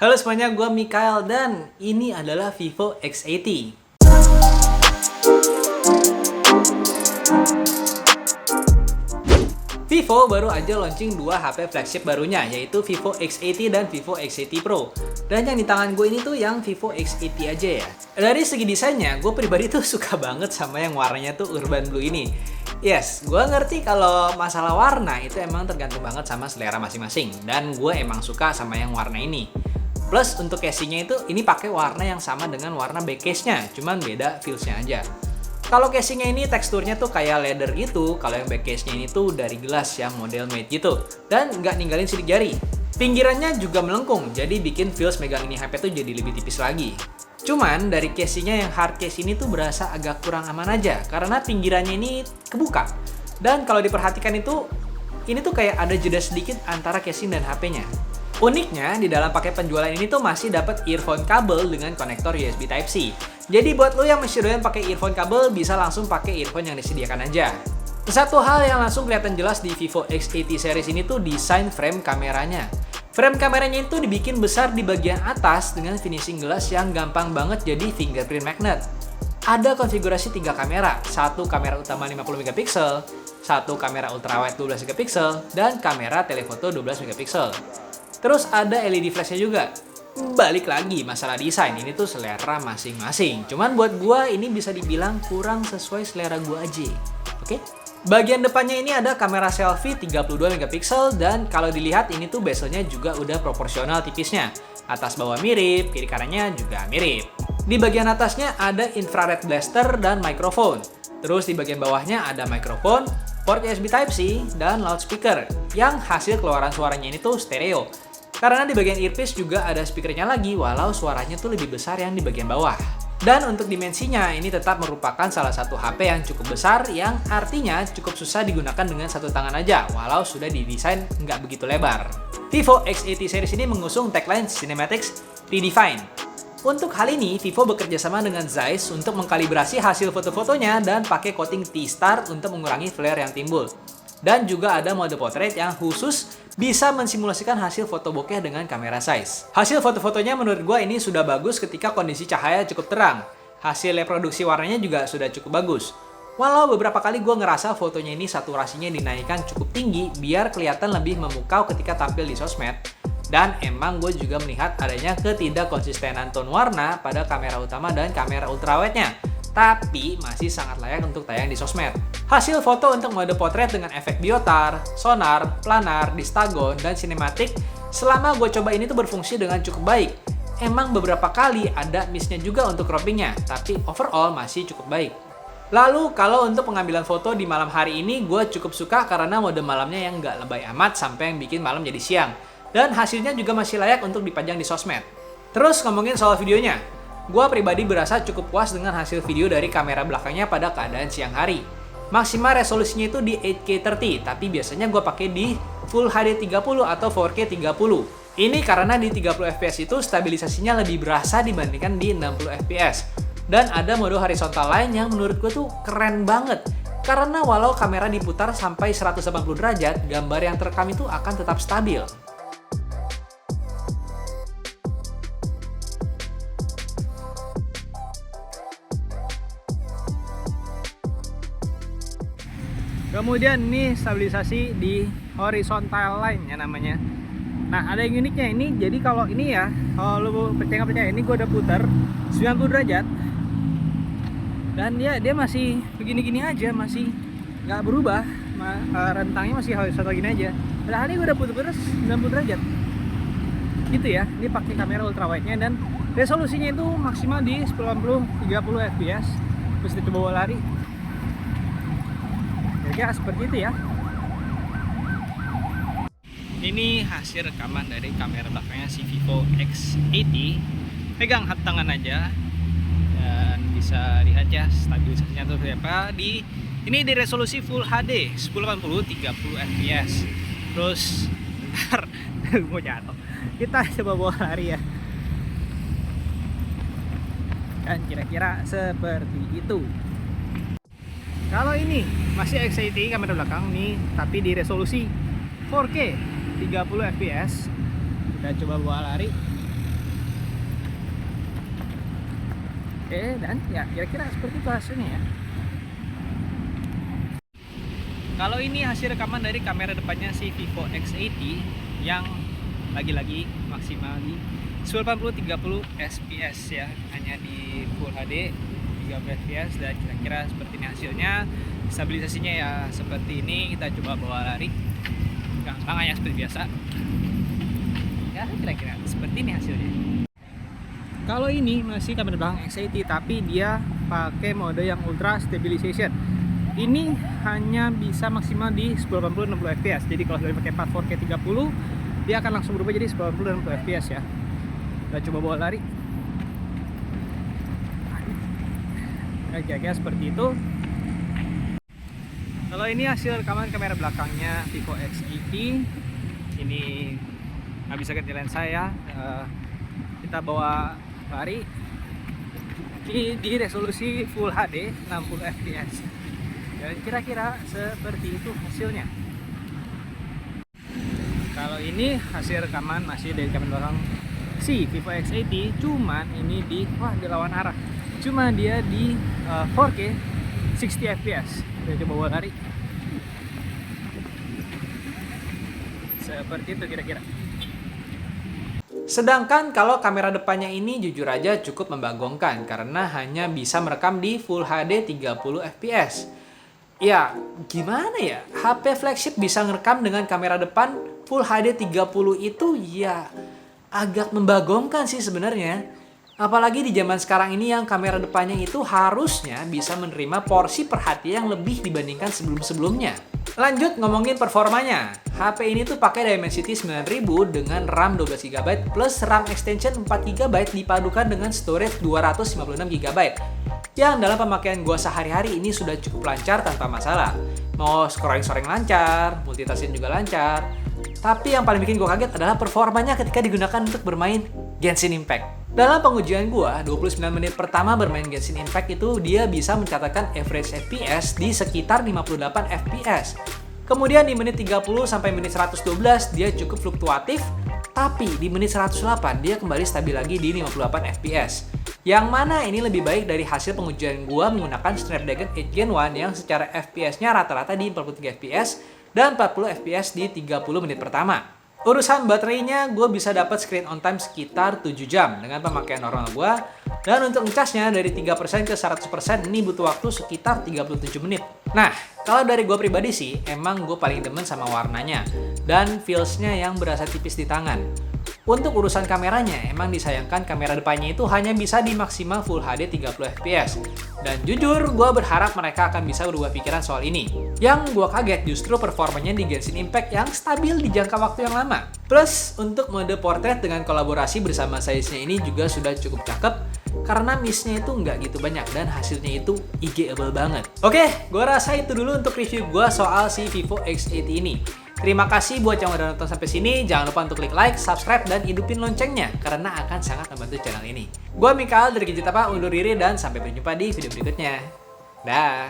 Halo semuanya, gue Mikael dan ini adalah Vivo X80. Vivo baru aja launching dua HP flagship barunya, yaitu Vivo X80 dan Vivo X80 Pro. Dan yang di tangan gue ini tuh yang Vivo X80 aja ya. Dari segi desainnya, gue pribadi tuh suka banget sama yang warnanya tuh urban blue ini. Yes, gue ngerti kalau masalah warna itu emang tergantung banget sama selera masing-masing. Dan gue emang suka sama yang warna ini. Plus untuk casingnya itu ini pakai warna yang sama dengan warna back case-nya, cuman beda feels-nya aja. Kalau casingnya ini teksturnya tuh kayak leather gitu, kalau yang back case-nya ini tuh dari gelas yang model made gitu, dan nggak ninggalin sidik jari. Pinggirannya juga melengkung, jadi bikin feels megang ini HP tuh jadi lebih tipis lagi. Cuman dari casingnya yang hard case ini tuh berasa agak kurang aman aja, karena pinggirannya ini kebuka. Dan kalau diperhatikan itu, ini tuh kayak ada jeda sedikit antara casing dan HP-nya. Uniknya, di dalam paket penjualan ini tuh masih dapat earphone kabel dengan konektor USB Type-C. Jadi buat lo yang masih doyan pakai earphone kabel, bisa langsung pakai earphone yang disediakan aja. Satu hal yang langsung kelihatan jelas di Vivo X80 series ini tuh desain frame kameranya. Frame kameranya itu dibikin besar di bagian atas dengan finishing glass yang gampang banget jadi fingerprint magnet. Ada konfigurasi 3 kamera, satu kamera utama 50 megapiksel, satu kamera ultrawide 12 megapiksel, dan kamera telefoto 12 megapiksel. Terus ada LED flashnya juga. Balik lagi masalah desain, ini tuh selera masing-masing. Cuman buat gua ini bisa dibilang kurang sesuai selera gua aja. Oke? Bagian depannya ini ada kamera selfie 32 megapiksel dan kalau dilihat ini tuh bezelnya juga udah proporsional tipisnya. Atas bawah mirip, kiri kanannya juga mirip. Di bagian atasnya ada infrared blaster dan mikrofon. Terus di bagian bawahnya ada mikrofon, port USB Type-C, dan loudspeaker yang hasil keluaran suaranya ini tuh stereo. Karena di bagian earpiece juga ada speakernya lagi, walau suaranya tuh lebih besar yang di bagian bawah. Dan untuk dimensinya, ini tetap merupakan salah satu HP yang cukup besar, yang artinya cukup susah digunakan dengan satu tangan aja, walau sudah didesain nggak begitu lebar. Vivo X80 series ini mengusung tagline Cinematics Redefined. Untuk hal ini, Vivo bekerja sama dengan Zeiss untuk mengkalibrasi hasil foto-fotonya dan pakai coating T-Star untuk mengurangi flare yang timbul. Dan juga ada mode portrait yang khusus bisa mensimulasikan hasil foto bokeh dengan kamera Zeiss. Hasil foto-fotonya menurut gue ini sudah bagus ketika kondisi cahaya cukup terang. Hasil reproduksi warnanya juga sudah cukup bagus. Walau beberapa kali gue ngerasa fotonya ini saturasinya dinaikkan cukup tinggi biar kelihatan lebih memukau ketika tampil di sosmed. Dan emang gue juga melihat adanya ketidakkonsistenan tone warna pada kamera utama dan kamera ultrawide-nya. Tapi masih sangat layak untuk tayang di sosmed. Hasil foto untuk mode potret dengan efek biotar, sonar, planar, distagon, dan sinematik selama gue coba ini tuh berfungsi dengan cukup baik. Emang beberapa kali ada miss-nya juga untuk croppingnya, tapi overall masih cukup baik. Lalu kalau untuk pengambilan foto di malam hari ini gue cukup suka karena mode malamnya yang nggak lebay amat sampai yang bikin malam jadi siang. Dan hasilnya juga masih layak untuk dipajang di sosmed. Terus ngomongin soal videonya, gue pribadi berasa cukup puas dengan hasil video dari kamera belakangnya pada keadaan siang hari. Maksimal resolusinya itu di 8K 30, tapi biasanya gue pakai di Full HD 30 atau 4K 30. Ini karena di 30 fps itu stabilisasinya lebih berasa dibandingkan di 60 fps. Dan ada mode horizontal lain yang menurut gue tuh keren banget. Karena walau kamera diputar sampai 180 derajat, gambar yang terekam itu akan tetap stabil. Kemudian ini stabilisasi di horizontal line ya namanya. Nah ada yang uniknya ini, jadi kalau ini ya, kalau lo percaya nggak percaya, ini gue udah putar 90 derajat dan dia masih begini-gini aja, masih nggak berubah, rentangnya masih horizontal gini aja. Padahal ini gue udah putar 90 derajat gitu ya. Ini pakai kamera ultrawide-nya dan resolusinya itu maksimal di 1080 30 fps. Terus dicoba lari. Ya seperti itu ya. Ini hasil rekaman dari kamera belakangnya si Vivo X80. Pegang tangan aja dan bisa lihat ya stabilisasinya tuh berapa. Ini di resolusi Full HD 1080 30 fps. Terus bentar mau jatuh. Kita coba bawa lari ya. Dan kira-kira seperti itu. Kalau ini masih X80 kamera belakang nih, tapi di resolusi 4K 30 fps. Kita coba bawa lari. Oke, dan ya kira-kira seperti itu hasilnya ya. Kalau ini hasil rekaman dari kamera depannya si Vivo X80 yang lagi-lagi maksimal di 1080 30 fps ya, hanya di Full HD 30 fps, dan kira-kira seperti ini hasilnya. Stabilisasinya ya seperti ini. Kita coba bawa lari, gampang ya seperti biasa ya, kira-kira seperti ini hasilnya. Kalau ini masih kamera belakang X80 tapi dia pakai mode yang ultra stabilization. Ini hanya bisa maksimal di 1080 60 fps. Jadi kalau sudah pakai 4K 30, dia akan langsung berubah jadi 1080 60 fps ya. Kita coba bawa lari. Kira-kira seperti itu. Kalau ini hasil rekaman kamera belakangnya Vivo X80. Ini nggak bisa ganti lensa ya. Kita bawa lari di resolusi Full HD 60 fps. Dan kira-kira seperti itu hasilnya. Kalau ini hasil rekaman masih dari kamera belakang si Vivo X80, cuman ini di lawan arah. Cuma dia di 4K 60 fps. Kita coba bawa lari. Seperti itu kira-kira. Sedangkan kalau kamera depannya ini jujur aja cukup membagongkan karena hanya bisa merekam di Full HD 30 fps. Ya, gimana ya? HP flagship bisa ngerekam dengan kamera depan Full HD 30 itu ya agak membagongkan sih sebenarnya. Apalagi di zaman sekarang ini yang kamera depannya itu harusnya bisa menerima porsi perhatian yang lebih dibandingkan sebelum-sebelumnya. Lanjut ngomongin performanya. HP ini tuh pakai Dimensity 9000 dengan RAM 12GB plus RAM extension 4GB dipadukan dengan storage 256GB. Yang dalam pemakaian gua sehari-hari ini sudah cukup lancar tanpa masalah. Mau scrolling lancar, multitasking juga lancar. Tapi yang paling bikin gua kaget adalah performanya ketika digunakan untuk bermain Genshin Impact. Dalam pengujian gua, 29 menit pertama bermain Genshin Impact itu dia bisa mencatatkan average FPS di sekitar 58 fps. Kemudian di menit 30 sampai menit 112 dia cukup fluktuatif, tapi di menit 108 dia kembali stabil lagi di 58 fps. Yang mana ini lebih baik dari hasil pengujian gua menggunakan Snapdragon 8 Gen 1 yang secara FPS-nya rata-rata di 43 fps dan 40 fps di 30 menit pertama. Urusan baterainya, gue bisa dapat screen on time sekitar 7 jam dengan pemakaian normal gue. Dan untuk ngecasnya dari 3% ke 100% ini butuh waktu sekitar 37 menit. Nah, kalau dari gue pribadi sih, emang gue paling demen sama warnanya. Dan feels-nya yang berasa tipis di tangan. Untuk urusan kameranya, emang disayangkan kamera depannya itu hanya bisa di maksimal Full HD 30 fps. Dan jujur, gue berharap mereka akan bisa berubah pikiran soal ini. Yang gue kaget justru performanya di Genshin Impact yang stabil di jangka waktu yang lama. Plus, untuk mode portrait dengan kolaborasi bersama size-nya ini juga sudah cukup cakep. Karena miss-nya itu nggak gitu banyak dan hasilnya itu IG-able banget. Oke, gue rasa itu dulu untuk review gue soal si Vivo X80 ini. Terima kasih buat yang udah nonton sampai sini. Jangan lupa untuk klik like, subscribe, dan hidupin loncengnya karena akan sangat membantu channel ini. Gua Mikael dari Gadget Apa undur diri dan sampai berjumpa di video berikutnya. Dah.